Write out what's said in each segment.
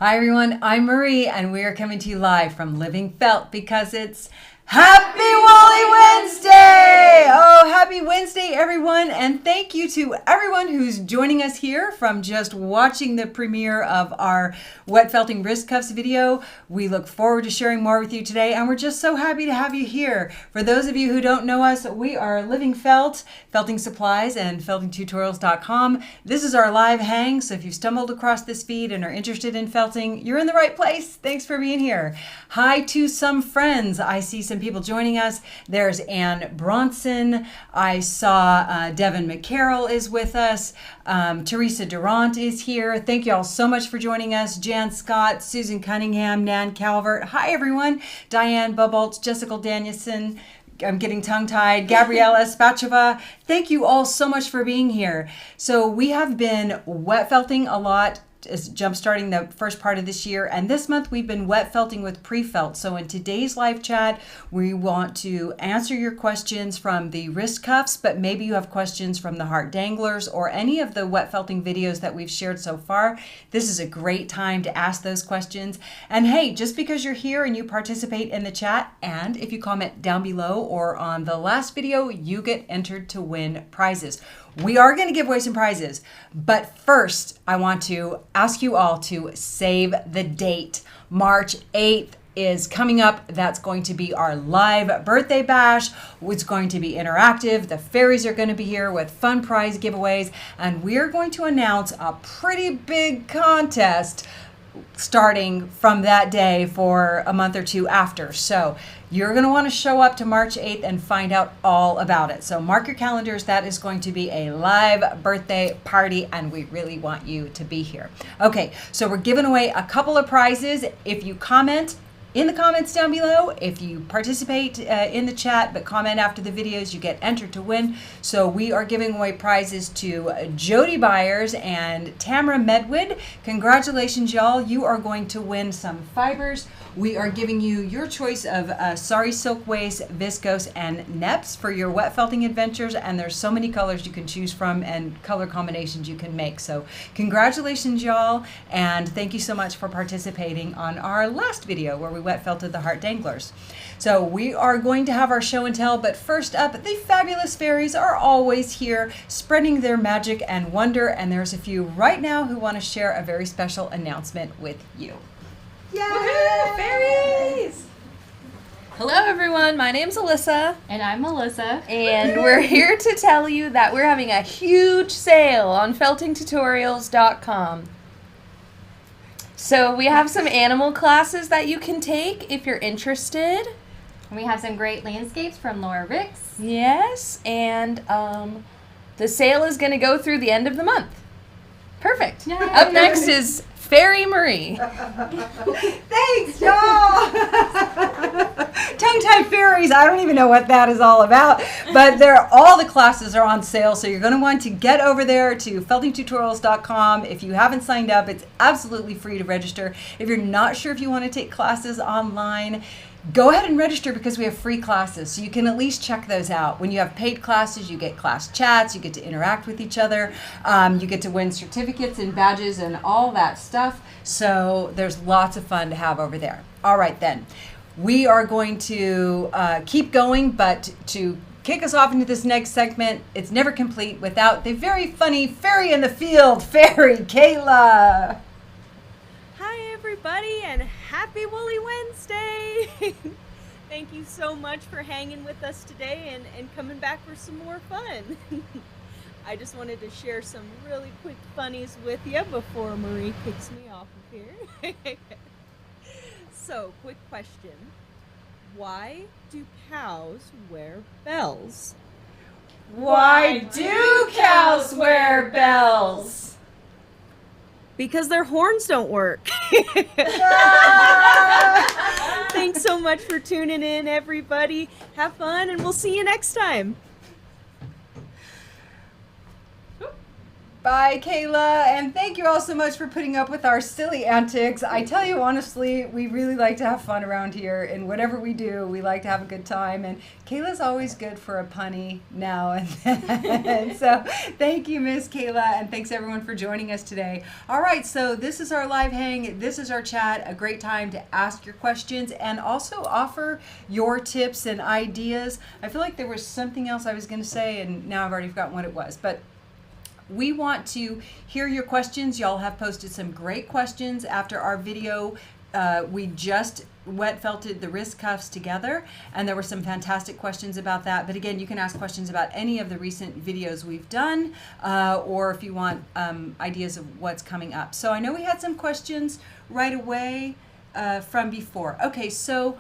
Hi everyone, I'm Marie and we are coming to you live from LivingFelt because it's Happy Woolly Wednesday! Oh, happy Wednesday everyone, and thank you to everyone who's joining us here from just watching the premiere of our wet felting wrist cuffs video. We look forward to sharing more with you today, and we're just so happy to have you here. For those of you who don't know us, we are LivingFelt, Felting Supplies, and FeltingTutorials.com. This is our live hang, so if you've stumbled across this feed and are interested in felting, you're in the right place. Thanks for being here. Hi to some friends. I see some people joining us. There's Ann Bronson. I saw Devin McCarroll is with us. Teresa Durant is here. Thank you all so much for joining us. Jan Scott, Susan Cunningham, Nan Calvert. Hi everyone. Diane Bubbolts, Jessica Danielson. I'm getting tongue-tied. Gabriella Spachova. Thank you all so much for being here. So we have been wet felting a lot, jump-starting the first part of this year, and this month we've been wet felting with pre-felt. So in today's live chat, we want to answer your questions from the wrist cuffs, but maybe you have questions from the heart danglers or any of the wet felting videos that we've shared so far. This is a great time to ask those questions. And hey, just because you're here and you participate in the chat, and if you comment down below or on the last video, you get entered to win prizes. We are going to give away some prizes, but first I want to ask you all to save the date. March 8th is coming up. That's going to be our live birthday bash. It's going to be interactive. The fairies are going to be here with fun prize giveaways, and we're going to announce a pretty big contest starting from that day for a month or two after. So you're going to want to show up to March 8th and find out all about it. So mark your calendars. That is going to be a live birthday party, and we really want you to be here. Okay, so we're giving away a couple of prizes. If you comment in the comments down below, if you participate in the chat but comment after the videos, you get entered to win. So we are giving away prizes to Jody Byers and Tamara Medwood. Congratulations, y'all. You are going to win some fibers. We are giving you your choice of Sari Silk Waste, Viscose, and Neps for your wet felting adventures, and there's so many colors you can choose from and color combinations you can make. So congratulations, y'all, and thank you so much for participating on our last video where we wet felted the heart danglers. So we are going to have our show and tell, but first up, the fabulous fairies are always here spreading their magic and wonder, and there's a few right now who want to share a very special announcement with you. Yay! Woohoo, fairies! Hello everyone, my name's Alyssa. And I'm Melissa. And we're here to tell you that we're having a huge sale on FeltingTutorials.com. So we have some animal classes that you can take if you're interested. And we have some great landscapes from Laura Ricks. Yes, and the sale is going to go through the end of the month. Perfect. Yay. Up next is Fairy Marie. Thanks, y'all. Tongue-tied fairies. I don't even know what that is all about, but all the classes are on sale, so you're going to want to get over there to FeltingTutorials.com. If you haven't signed up, it's absolutely free to register. If you're not sure if you want to take classes online, go ahead and register because we have free classes, so you can at least check those out. When you have paid classes, you get class chats, you get to interact with each other, you get to win certificates and badges and all that stuff. So there's lots of fun to have over there. All right then, we are going to keep going, but to kick us off into this next segment, it's never complete without the very funny fairy in the field, Fairy Kayla. Hi everybody, and happy Woolly Wednesday! Thank you so much for hanging with us today and coming back for some more fun. I just wanted to share some really quick funnies with you before Marie kicks me off of here. So, quick question. Why do cows wear bells? Why do cows wear bells? Because their horns don't work. Thanks so much for tuning in, everybody. Have fun, and we'll see you next time. Bye, Kayla, and thank you all so much for putting up with our silly antics. I tell you honestly, we really like to have fun around here, and whatever we do, we like to have a good time, and Kayla's always good for a punny now and then. So thank you, Miss Kayla, and thanks everyone for joining us today. All right, so this is our live hang. This is our chat, a great time to ask your questions and also offer your tips and ideas. I feel like there was something else I was going to say, and now I've already forgotten what it was, but we want to hear your questions. Y'all have posted some great questions after our video. We just wet felted the wrist cuffs together, and there were some fantastic questions about that. But again, you can ask questions about any of the recent videos we've done, or if you want ideas of what's coming up. So I know we had some questions right away from before. Okay, so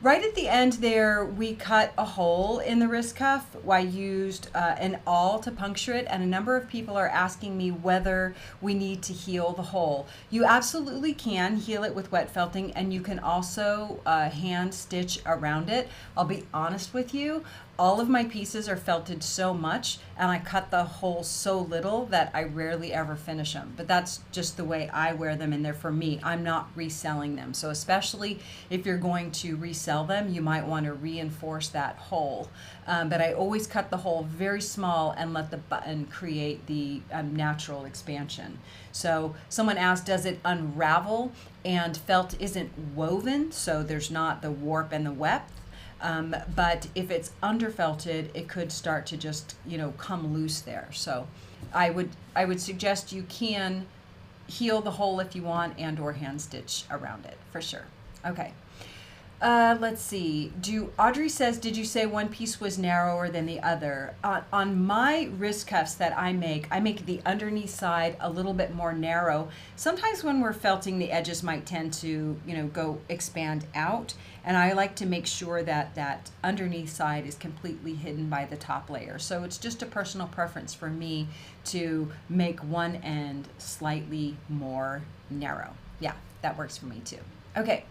right at the end there, we cut a hole in the wrist cuff. I used an awl to puncture it, and a number of people are asking me whether we need to heal the hole. You absolutely can heal it with wet felting, and you can also hand stitch around it. I'll be honest with you, all of my pieces are felted so much, and I cut the hole so little that I rarely ever finish them. But that's just the way I wear them, and they're for me. I'm not reselling them. So especially if you're going to resell them, you might want to reinforce that hole. But I always cut the hole very small and let the button create the natural expansion. So someone asked, does it unravel? And felt isn't woven, so there's not the warp and the weft. But if it's underfelted, it could start to just, come loose there. So I would suggest you can heal the hole if you want, and or hand stitch around it for sure. Okay. Let's see. Audrey says, did you say one piece was narrower than the other? On my wrist cuffs that I make the underneath side a little bit more narrow. Sometimes when we're felting, the edges might tend to, expand out. And I like to make sure that that underneath side is completely hidden by the top layer. So it's just a personal preference for me to make one end slightly more narrow. Yeah, that works for me too. Okay.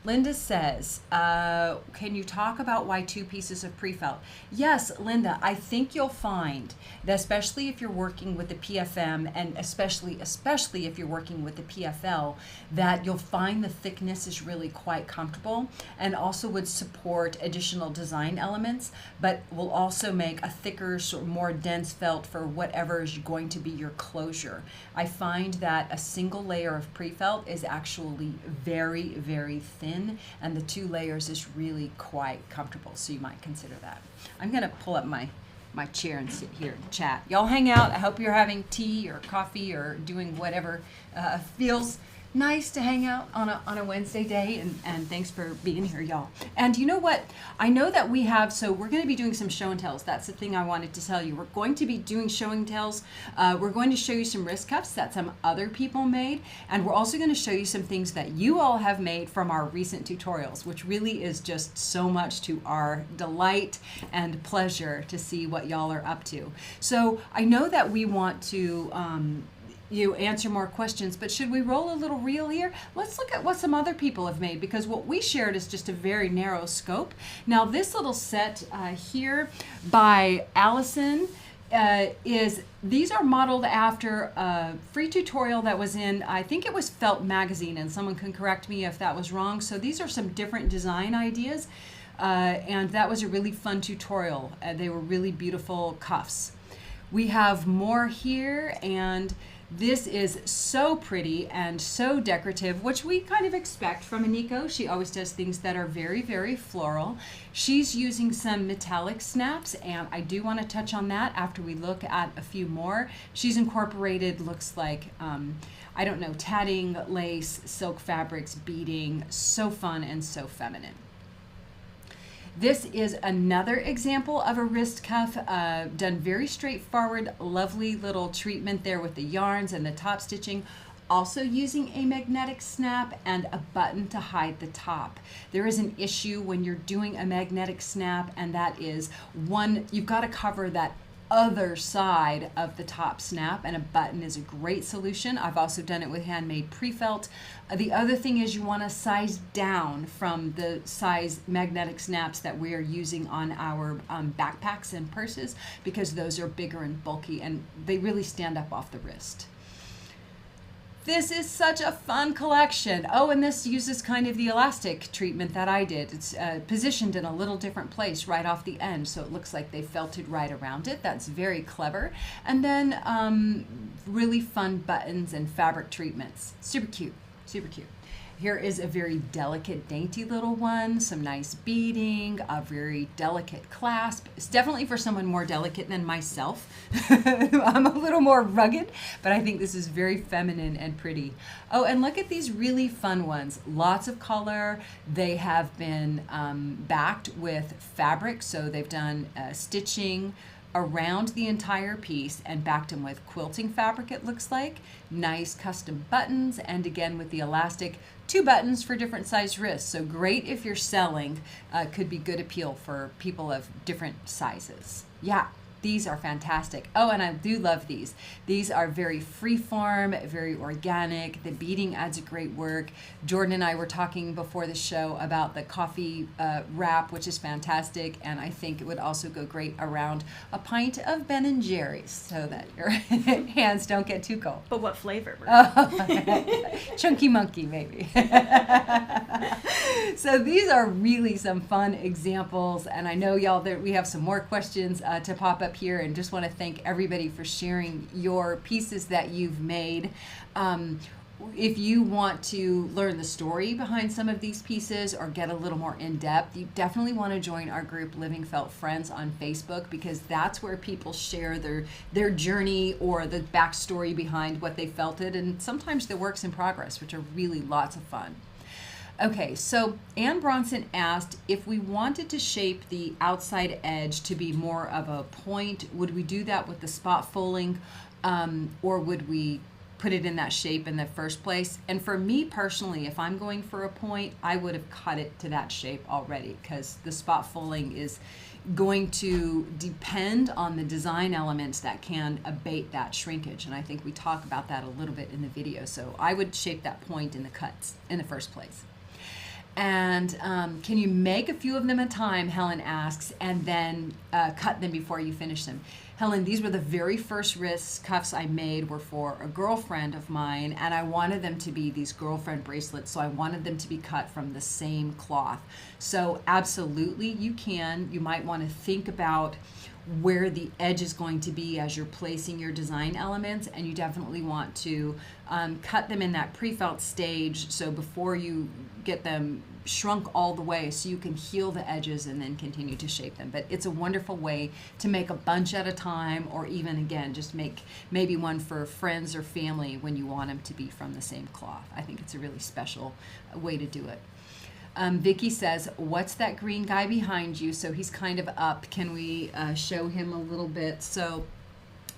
Linda says, can you talk about why 2 pieces of prefelt? Yes, Linda, I think you'll find that especially if you're working with the PFM, and especially if you're working with the PFL, that you'll find the thickness is really quite comfortable and also would support additional design elements, but will also make a thicker, sort of more dense felt for whatever is going to be your closure. I find that a single layer of prefelt is actually very, very thin, and the 2 layers is really quite comfortable, so you might consider that. I'm going to pull up my chair and sit here and chat. Y'all hang out. I hope you're having tea or coffee or doing whatever feels nice to hang out on a Wednesday day, and thanks for being here, y'all. And you know what? I know that we're going to be doing some show and tells. That's the thing I wanted to tell you. We're going to be doing show and tells. We're going to show you some wrist cuffs that some other people made, and we're also going to show you some things that you all have made from our recent tutorials, which really is just so much to our delight and pleasure to see what y'all are up to. So I know that we want to you answer more questions, but should we roll a little reel here? Let's look at what some other people have made, because what we shared is just a very narrow scope. Now this little set here by Allison these are modeled after a free tutorial that was in, I think it was Felt magazine, and someone can correct me if that was wrong. So these are some different design ideas, and that was a really fun tutorial. They were really beautiful cuffs. We have more here, and this is so pretty and so decorative, which we kind of expect from Aniko. She always does things that are very, very floral. She's using some metallic snaps, and I do want to touch on that after we look at a few more. She's incorporated, looks like, I don't know, tatting, lace, silk fabrics, beading. So fun and so feminine. This is another example of a wrist cuff, done very straightforward, lovely little treatment there with the yarns and the top stitching, also using a magnetic snap and a button to hide the top. There is an issue when you're doing a magnetic snap, and that is one, you've got to cover that other side of the top snap, and a button is a great solution. I've also done it with handmade prefelt. The other thing is you want to size down from the size magnetic snaps that we are using on our backpacks and purses, because those are bigger and bulky and they really stand up off the wrist. This is such a fun collection. Oh, and this uses kind of the elastic treatment that I did. It's positioned in a little different place right off the end, so it looks like they felted right around it. That's very clever. And then really fun buttons and fabric treatments. Super cute, super cute. Here is a very delicate, dainty little one, some nice beading, a very delicate clasp. It's definitely for someone more delicate than myself. I'm a little more rugged, but I think this is very feminine and pretty. Oh, and look at these really fun ones. Lots of color. They have been backed with fabric, so they've done stitching around the entire piece and backed them with quilting fabric, it looks like. Nice custom buttons, and again with the elastic, 2 buttons for different size wrists. So great if you're selling, could be good appeal for people of different sizes. Yeah, these are fantastic. Oh, and I do love these. These are very freeform, very organic. The beading adds a great work. Jordan and I were talking before the show about the coffee wrap, which is fantastic, and I think it would also go great around a pint of Ben & Jerry's so that your hands don't get too cold. But what flavor? Chunky monkey, maybe. So these are really some fun examples, and I know y'all that we have some more questions to pop up here, and just want to thank everybody for sharing your pieces that you've made. If you want to learn the story behind some of these pieces or get a little more in depth, you definitely want to join our group LivingFelt Friends on Facebook, because that's where people share their journey or the backstory behind what they felted, and sometimes the works in progress, which are really lots of fun. Okay, so Ann Bronson asked if we wanted to shape the outside edge to be more of a point, would we do that with the spot folding, or would we put it in that shape in the first place? And for me personally, if I'm going for a point, I would have cut it to that shape already, because the spot folding is going to depend on the design elements that can abate that shrinkage. And I think we talk about that a little bit in the video. So I would shape that point in the cuts in the first place. And can you make a few of them at a time, Helen asks, and then cut them before you finish them? Helen, these were the very first wrist cuffs I made, were for a girlfriend of mine, and I wanted them to be these girlfriend bracelets, so I wanted them to be cut from the same cloth. So absolutely you can. You might want to think about where the edge is going to be as you're placing your design elements, and you definitely want to cut them in that pre-felt stage, so before you get them shrunk all the way, so you can heal the edges and then continue to shape them. But it's a wonderful way to make a bunch at a time, or even again just make maybe one for friends or family when you want them to be from the same cloth. I think it's a really special way to do it. Vicky says, what's that green guy behind you? So he's kind of up. Can we show him a little bit? So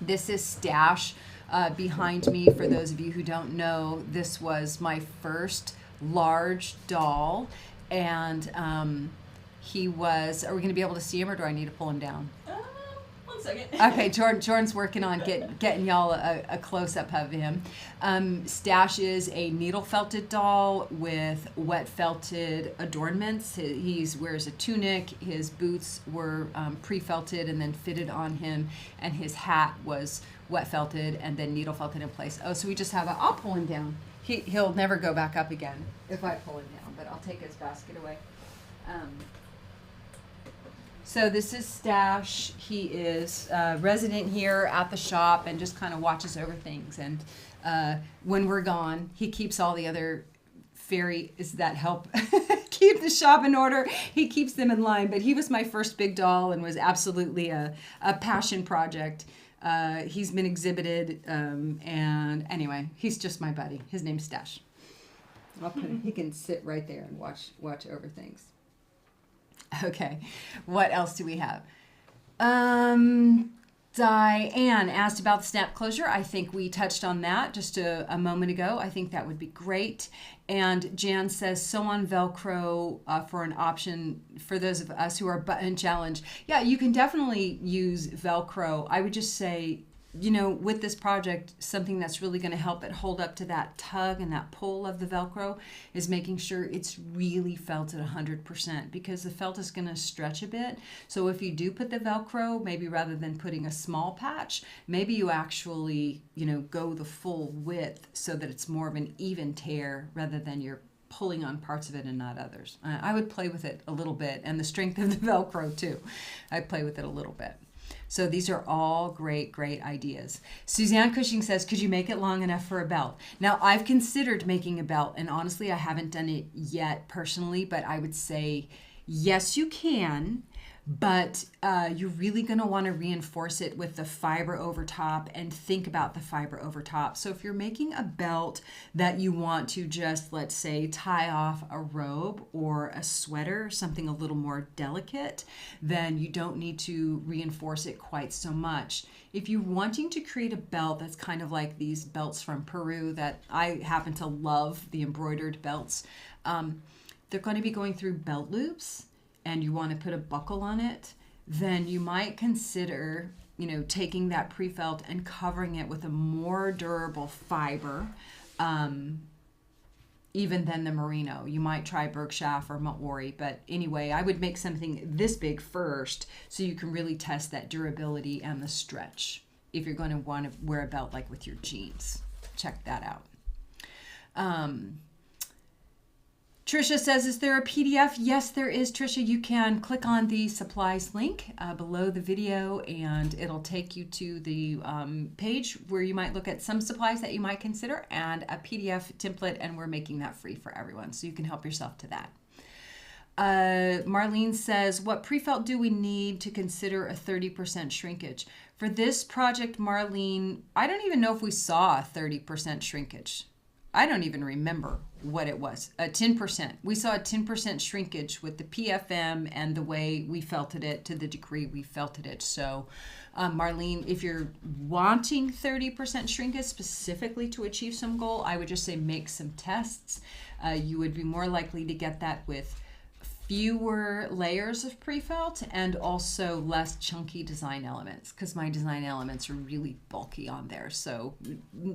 this is Stash behind me. For those of you who don't know, this was my first large doll, and he was, are we going to be able to see him, or do I need to pull him down? 1 second. Okay, Jordan's working on getting y'all a close-up of him. Stash is a needle felted doll with wet felted adornments. He wears a tunic, his boots were pre-felted and then fitted on him, and his hat was wet felted and then needle felted in place. Oh, so we just have I'll pull him down. He'll never go back up again if I pull him down, but I'll take his basket away. So this is Stash. He is resident here at the shop and just kind of watches over things. And when we're gone, he keeps all the other fairies that help keep the shop in order. He keeps them in line. But he was my first big doll and was absolutely a passion project. He's been exhibited, and anyway, he's just my buddy. His name's Stash. I'll put him, he can sit right there and watch over things. Okay, what else do we have? Diane asked about the snap closure. I think we touched on that just a moment ago. I think that would be great. And Jan says, sew on Velcro for an option for those of us who are button challenged. Yeah, you can definitely use Velcro. I would just say, with this project, something that's really going to help it hold up to that tug and that pull of the Velcro is making sure it's really felt at 100%, because the felt is going to stretch a bit. So if you do put the Velcro, maybe rather than putting a small patch, maybe you actually, go the full width so that it's more of an even tear rather than you're pulling on parts of it and not others. I would play with it a little bit, and the strength of the Velcro too. I'd play with it a little bit. So these are all great ideas. Suzanne Cushing says, could you make it long enough for a belt? Now, I've considered making a belt, and honestly, I haven't done it yet personally, but I would say, yes, you can. But you're really going to want to reinforce it with the fiber over top and think about the fiber over top. So if you're making a belt that you want to just, let's say, tie off a robe or a sweater, something a little more delicate, then you don't need to reinforce it quite so much. If you're wanting to create a belt that's kind of like these belts from Peru that I happen to love, the embroidered belts, they're going to be going through belt loops, and you want to put a buckle on it, then you might consider, taking that prefelt and covering it with a more durable fiber, even than the merino. You might try Berkshire or Maori, but anyway, I would make something this big first so you can really test that durability and the stretch if you're going to want to wear a belt like with your jeans. Check that out. Trisha says, is there a PDF? Yes, there is, Trisha. You can click on the supplies link below the video, and it'll take you to the page where you might look at some supplies that you might consider and a PDF template, and we're making that free for everyone, so you can help yourself to that. Marlene says, what prefelt do we need to consider a 30% shrinkage? For this project, Marlene, I don't even know if we saw a 30% shrinkage. I don't even remember what it was. 10%. We saw a 10% shrinkage with the PFM and the way we felted it to the degree we felted it. So, Marlene, if you're wanting 30% shrinkage specifically to achieve some goal, I would just say make some tests. You would be more likely to get that with fewer layers of prefelt and also less chunky design elements, because my design elements are really bulky on there. So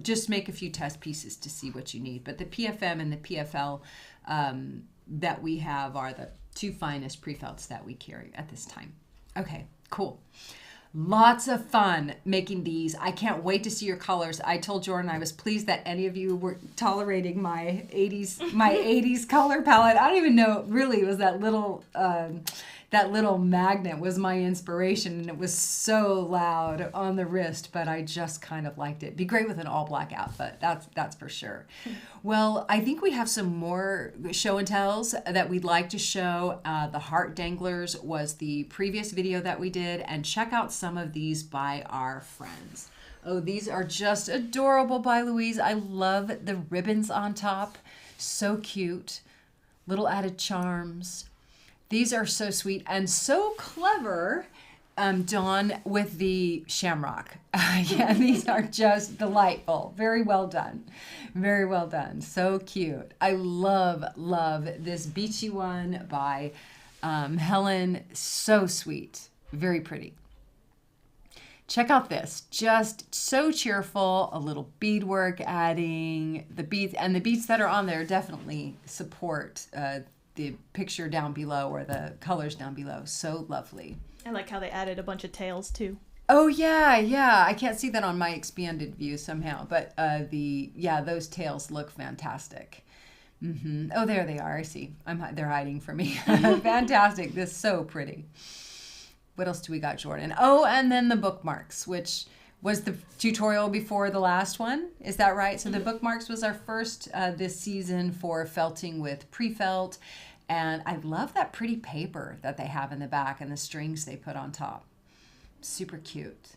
just make a few test pieces to see what you need. But the PFM and the PFL that we have are the two finest prefelts that we carry at this time. Okay, cool. Lots of fun making these. I can't wait to see your colors. I told Jordan I was pleased that any of you were tolerating my 80s color palette. I don't even know, really, it was that little magnet was my inspiration, and it was so loud on the wrist, but I just kind of liked it. Be great with an all black outfit, that's for sure. Well, I think we have some more show and tells that we'd like to show. The heart danglers was the previous video that we did, and check out some of these by our friends. Oh, these are just adorable by Louise. I love the ribbons on top. So cute. Little added charms. These are so sweet and so clever, Dawn, with the shamrock. Yeah, these are just delightful. Very well done. Very well done. So cute. I love this beachy one by Helen. So sweet. Very pretty. Check out this. Just so cheerful. A little beadwork adding. The beads, and the beads that are on there definitely support the picture down below, or the colors down below. So lovely. I like how they added a bunch of tails too. Oh yeah. I can't see that on my expanded view somehow, but those tails look fantastic. Mm-hmm. Oh, there they are. I see. They're hiding from me. Fantastic. This is so pretty. What else do we got, Jordan? Oh, and then the bookmarks, which was the tutorial before the last one. Is that right? So the bookmarks was our first this season for felting with prefelt. And I love that pretty paper that they have in the back and the strings they put on top. Super cute.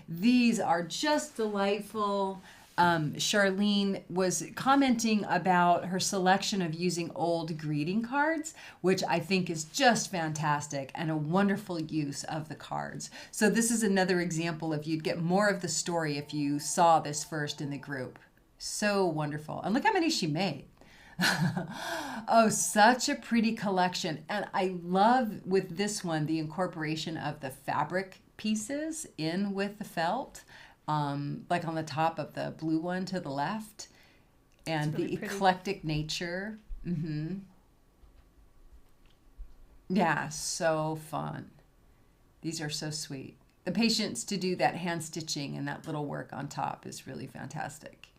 These are just delightful. Charlene was commenting about her selection of using old greeting cards, which I think is just fantastic and a wonderful use of the cards. So this is another example of you'd get more of the story if you saw this first in the group. So wonderful. And look how many she made. Oh, such a pretty collection. And I love with this one the incorporation of the fabric pieces in with the felt. Like on the top of the blue one to the left, and really the eclectic nature. Yeah, so fun. These are so sweet. The patience to do that hand stitching and that little work on top is really fantastic.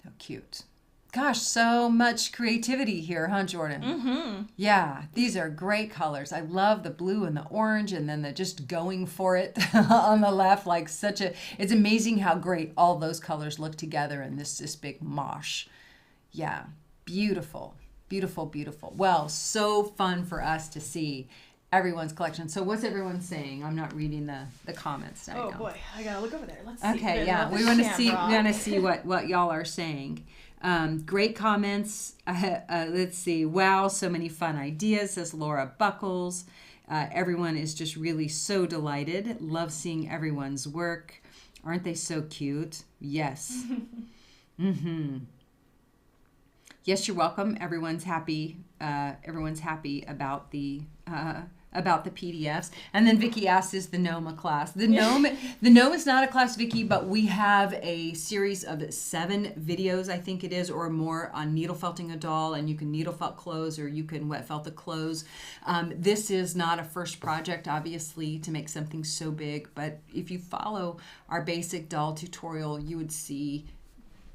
How cute. Gosh, so much creativity here, huh, Jordan? Yeah, these are great colors. I love the blue and the orange, and then the just going for it on the left. Like it's amazing how great all those colors look together in this big mosh. Yeah, beautiful, beautiful, beautiful. Well, so fun for us to see everyone's collection. So what's everyone saying? I'm not reading the comments right now. Oh boy, I gotta look over there. Let's see. Okay, yeah, we want to see what y'all are saying. Great comments. Let's see. Wow, so many fun ideas, says Laura Buckles. Everyone is just really so delighted. Love seeing everyone's work. Aren't they so cute? Yes. Yes, you're welcome. Everyone's happy. Everyone's happy about the PDFs. And then Vicky asks, is the gnome a class? The gnome is not a class, Vicky, but we have a series of 7 videos, I think it is, or more on needle felting a doll, and you can needle felt clothes or you can wet felt the clothes. This is not a first project, obviously, to make something so big, but if you follow our basic doll tutorial, you would see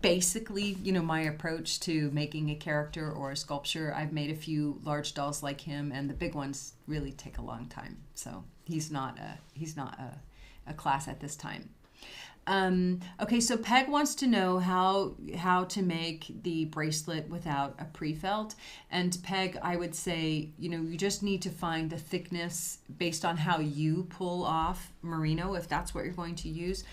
basically, my approach to making a character or a sculpture. I've made a few large dolls like him, and the big ones really take a long time. So he's not a class at this time. Okay, so Peg wants to know how to make the bracelet without a prefelt. And Peg, I would say, you just need to find the thickness based on how you pull off merino, if that's what you're going to use.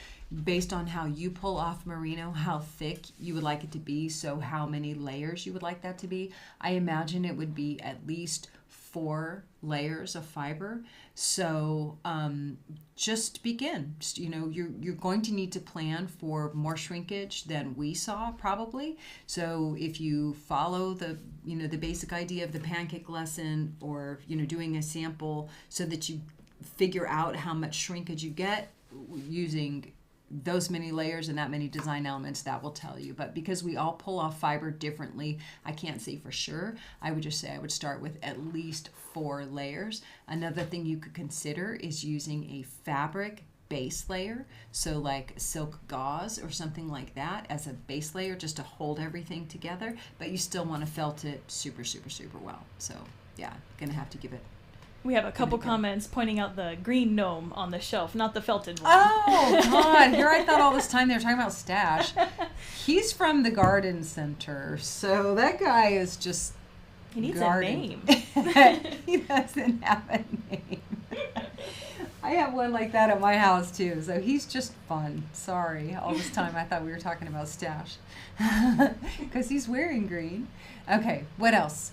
Based on how you pull off merino, how thick you would like it to be, so how many layers you would like that to be. I imagine it would be at least 4 layers of fiber. So just begin. You're going to need to plan for more shrinkage than we saw probably. So if you follow the basic idea of the pancake lesson, or doing a sample so that you figure out how much shrinkage you get using those many layers and that many design elements, that will tell you. But because we all pull off fiber differently, I can't say for sure. I would just say I would start with at least 4 layers. Another thing you could consider is using a fabric base layer, so like silk gauze or something like that as a base layer, just to hold everything together, but you still want to felt it super, super, super well. So yeah, gonna have to give it. We have a couple comments pointing out the green gnome on the shelf, not the felted one. Oh, God. Here I thought all this time they were talking about Stash. He's from the garden center, so that guy is just He needs garden. a name. He doesn't have a name. I have one like that at my house, too, so he's just fun. Sorry. All this time I thought we were talking about Stash. Because he's wearing green. Okay, what else?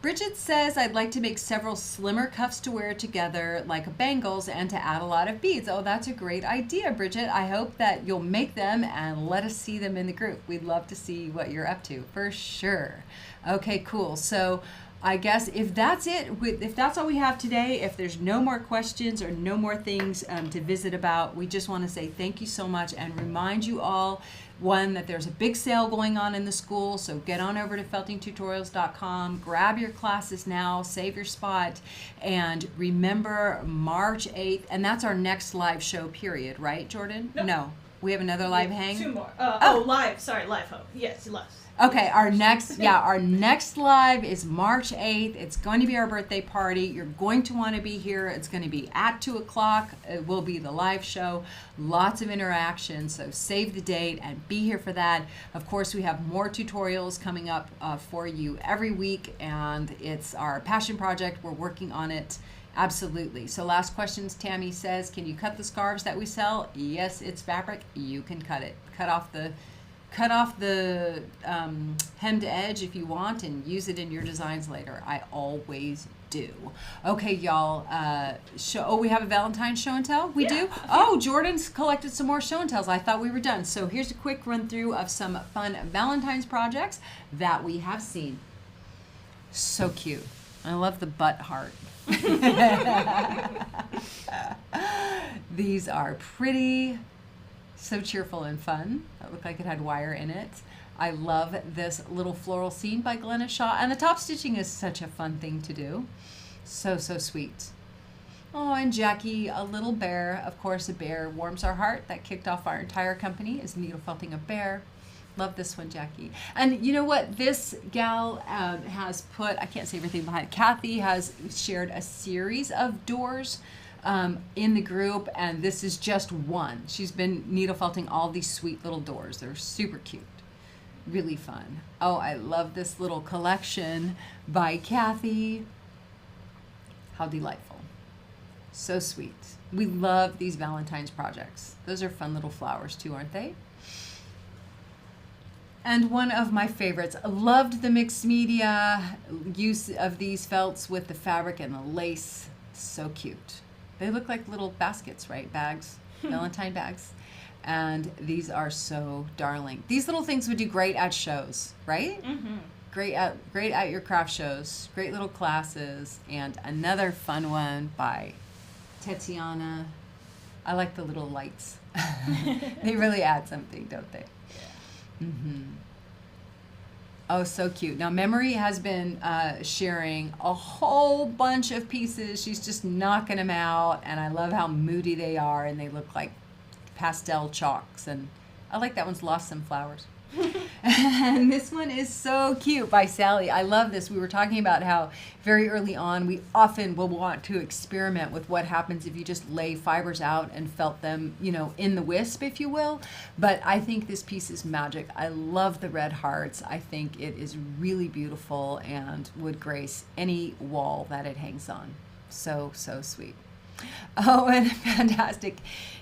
Bridget says, I'd like to make several slimmer cuffs to wear together, like bangles, and to add a lot of beads. Oh, that's a great idea, Bridget. I hope that you'll make them and let us see them in the group. We'd love to see what you're up to, for sure. Okay, cool. So I guess if that's it, if that's all we have today, if there's no more questions or no more things to visit about, we just want to say thank you so much and remind you all, one, that there's a big sale going on in the school, so get on over to feltingtutorials.com, grab your classes now, save your spot, and remember March 8th, and that's our next live show period, right, Jordan? Nope. No, we have another live hang? 2 more. Live. Sorry, live home. Yes, live. Okay, our next live is March 8th. It's going to be our birthday party. You're going to want to be here. It's going to be at 2 o'clock. It will be the live show. Lots of interaction, so save the date and be here for that. Of course, we have more tutorials coming up for you every week, and it's our passion project. We're working on it Absolutely. So last questions, Tammy says, can you cut the scarves that we sell? Yes, it's fabric. You can cut it. Cut off the hemmed edge if you want and use it in your designs later. I always do. Okay, y'all. We have a Valentine show and tell? We do? Oh, Jordan's collected some more show and tells. I thought we were done. So here's a quick run through of some fun Valentine's projects that we have seen. So cute. I love the butt heart. These are pretty, so cheerful and fun. That looked like it had wire in it. I love this little floral scene by Glenna Shaw. And the top stitching is such a fun thing to do. So, so sweet. Oh, and Jackie, a little bear. Of course, a bear warms our heart. That kicked off our entire company, is needle felting a bear. Love this one, Jackie. And you know what? This gal has put, I can't say everything behind. Kathy has shared a series of doors in the group, and this is just one. She's been needle felting all these sweet little doors. They're super cute. Really fun. Oh, I love this little collection by Kathy. How delightful. So sweet. We love these Valentine's projects. Those are fun little flowers too, aren't they? And one of my favorites, loved the mixed media use of these felts with the fabric and the lace. So cute. They look like little baskets, right? Bags, Valentine bags. And these are so darling. These little things would do great at shows, right? Mm-hmm. Great at your craft shows. Great little classes. And another fun one by Tatiana. I like the little lights. They really add something, don't they? Mm-hmm. Oh, so cute. Now, Memory has been sharing a whole bunch of pieces. She's just knocking them out, and I love how moody they are, and they look like pastel chalks. And I like that one's Lost Some Flowers. And this one is so cute by Sally. I love this. We were talking about how very early on we often will want to experiment with what happens if you just lay fibers out and felt them, you know, in the wisp, if you will. But I think this piece is magic. I love the red hearts. I think it is really beautiful and would grace any wall that it hangs on. So, so sweet. Oh, and fantastic.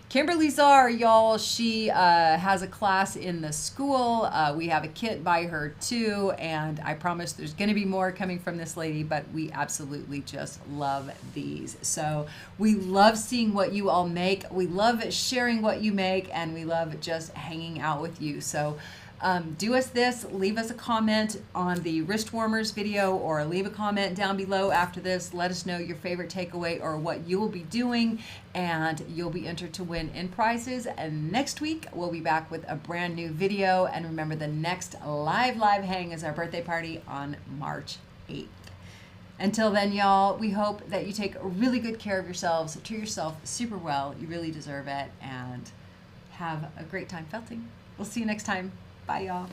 Kimberly Czar, y'all, she has a class in the school. We have a kit by her too, and I promise there's going to be more coming from this lady, but we absolutely just love these. So we love seeing what you all make. We love sharing what you make, and we love just hanging out with you. So do us this, leave us a comment on the wrist warmers video, or leave a comment down below after this. Let us know your favorite takeaway or what you will be doing, and you'll be entered to win in prizes. And next week we'll be back with a brand new video. And remember, the next live hang is our birthday party on March 8th. Until then, y'all, we hope that you take really good care of yourselves, treat yourself super well. You really deserve it, and have a great time felting. We'll see you next time. Bye, y'all.